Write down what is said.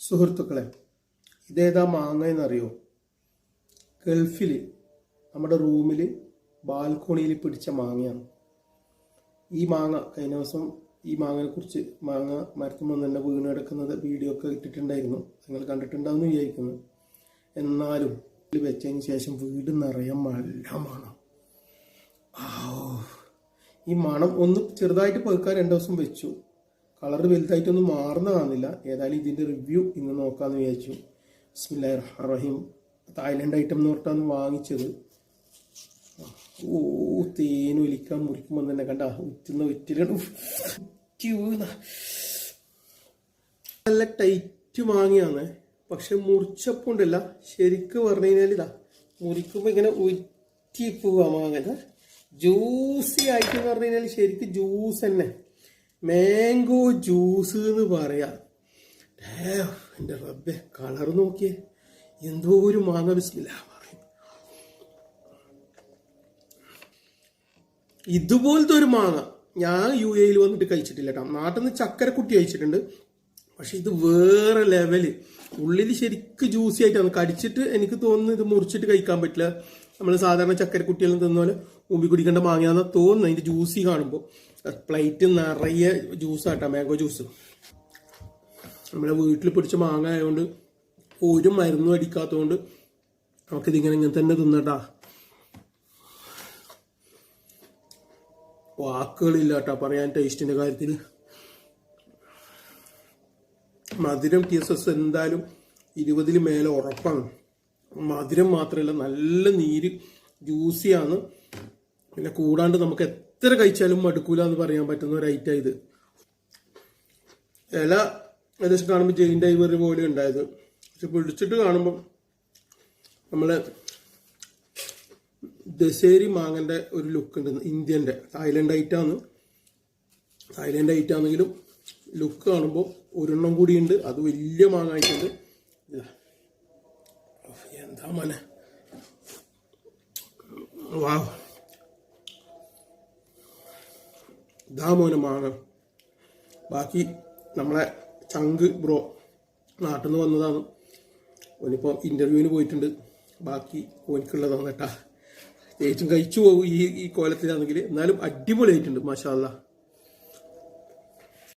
സുഹൃത്തുക്കളെ, ഇതേതാ മാങ്ങ എന്നറിയോ? ഗൾഫിൽ നമ്മുടെ റൂമിൽ ബാൽക്കോണിയിൽ പിടിച്ച മാങ്ങയാണ് ഈ മാങ്ങ. കഴിഞ്ഞ ദിവസം ഈ മാങ്ങയെക്കുറിച്ച് മാങ്ങ മരത്തുമ്പോൾ തന്നെ വീണ് കിടക്കുന്നത് വീഡിയോ ഒക്കെ ഇട്ടിട്ടുണ്ടായിരുന്നു. നിങ്ങൾ കണ്ടിട്ടുണ്ടാവുമെന്ന് വിചാരിക്കുന്നു. എന്നാലും വെച്ചതിന് ശേഷം വീട് നിറയെ നല്ല മണം. ഈ മണം ഒന്ന് ചെറുതായിട്ട് പഴുക്കാൻ 2 ദിവസം വെച്ചു. കളർ വലുതായിട്ടൊന്നും മാറുന്ന കാണുന്നില്ല. ഏതായാലും ഇതിൻ്റെ റിവ്യൂ ഇന്ന് നോക്കാമെന്ന് വിചാരിച്ചു. ബിസ്മില്ലാഹിർ റഹ്മാനിർ റഹീം. തായ്ലൻഡ് ഐറ്റം എന്ന് പറഞ്ഞിട്ടാണ് വാങ്ങിച്ചത്. തേനൊലിക്കാൻ മുറിക്കുമ്പോൾ തന്നെ കണ്ട ഉറ്റുന്ന ഉറ്റിലാണ്. നല്ല ടൈറ്റ് മാങ്ങയാണ്. പക്ഷെ മുറിച്ചപ്പോണ്ടല്ല, ശരിക്ക് പറഞ്ഞു കഴിഞ്ഞാൽ ഇതാ മുറിക്കുമ്പോൾ ഇങ്ങനെ ഉറ്റി പോവാ മാങ്ങ. ജ്യൂസി ആയിട്ട് പറഞ്ഞു കഴിഞ്ഞാൽ ശരിക്ക് ജ്യൂസ് തന്നെ, മാംഗോ ജ്യൂസ് എന്ന് പറയാം. എൻ്റെ റബ്ബെ, കളർ നോക്കിയേ, എന്തോ ഒരു മാങ്ങ. ബിസ്മില്ലാ പറയും. ഇതുപോലത്തെ ഒരു മാങ്ങ ഞാൻ UAE വന്നിട്ട് കഴിച്ചിട്ടില്ല കേട്ടോ. നാട്ടിൽ നിന്ന് ചക്കരക്കുട്ടി കഴിച്ചിട്ടുണ്ട്. പക്ഷെ ഇത് വേറെ ലെവല്. ഉള്ളിൽ ശരിക്കും ജ്യൂസി ആയിട്ടാണ്. കടിച്ചിട്ട് എനിക്ക് തോന്നുന്നു ഇത് മുറിച്ചിട്ട് കഴിക്കാൻ പറ്റില്ല. നമ്മൾ സാധാരണ ചക്കരക്കുട്ടിയെല്ലാം തിന്ന പോലെ മുമ്പി കുടിക്കേണ്ട മാങ്ങയാണെന്ന് തോന്നുന്നു അതിൻ്റെ ജ്യൂസി കാണുമ്പോൾ. പ്ലേറ്റ് നിറയെ ജ്യൂസാട്ടാ, മാംഗോ ജ്യൂസ്. നമ്മളെ വീട്ടിൽ പിടിച്ച മാങ്ങ ആയതുകൊണ്ട് ഒരു മരുന്നും അടിക്കാത്തതുകൊണ്ട് നമുക്കിതിങ്ങനെ ഇങ്ങനെ തന്നെ തിന്നട്ടാ. വാക്കുകളില്ല കേട്ടോ പറയാൻ ടേസ്റ്റിന്റെ കാര്യത്തിൽ. മധുരം TSS എന്തായാലും 20 മേലെ ഉറപ്പാണ്. മധുരം മാത്രമല്ല, നല്ല നീര്, ജ്യൂസിയാണ്. പിന്നെ കൂടാണ്ട് നമുക്ക് എത്ര കഴിച്ചാലും മടുക്കൂല എന്ന് പറയാൻ പറ്റുന്ന ഒരു ഐറ്റം ഇത്. ഇല ഏകദേശം കാണുമ്പോൾ ജെയിൻ ഡൈവർ പോലെ ഉണ്ടായത്. പക്ഷെ പിടിച്ചിട്ട് കാണുമ്പോൾ നമ്മളെ ദശേരി മാങ്ങന്റെ ഒരു ലുക്ക് ഉണ്ട്. ഇന്ത്യൻ്റെ തായ്ലൻഡ് ഐറ്റാണ്. തായ്ലൻഡ് ഐറ്റാണെങ്കിലും ലുക്ക് കാണുമ്പോൾ ഒരെണ്ണം കൂടിയുണ്ട്. അത് വലിയ മാങ്ങ ആയിട്ടുണ്ട്. എന്താ മോനെ, വാ, ഇതാ മോനെ മാങ്ങ. ബാക്കി നമ്മളെ ചങ്ക് ബ്രോ നാട്ടിൽ നിന്ന് വന്നതാണ്. ഓനിപ്പോൾ ഇന്റർവ്യൂവിന് പോയിട്ടുണ്ട്. ബാക്കി ഓനിക്കുള്ളതാണ് കേട്ടാ. ഏറ്റവും കഴിച്ചു പോകും ഈ കോലത്തിലാണെങ്കിൽ. എന്നാലും അടിപൊളിയായിട്ടുണ്ട്, മാഷാ അല്ലാഹ്.